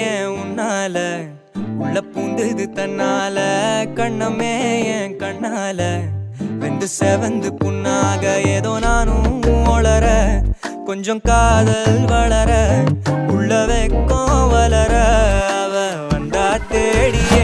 ஏன் உன்னால உள்ள பூந்தது தன்னால கண்ணமே என் கண்ணால வெந்து செவந்து புண்ணாக ஏதோ நானும் ஒளர கொஞ்சம் காதல் வளர உள்ள வெக்கம் வளர அவ வந்தா தேடிய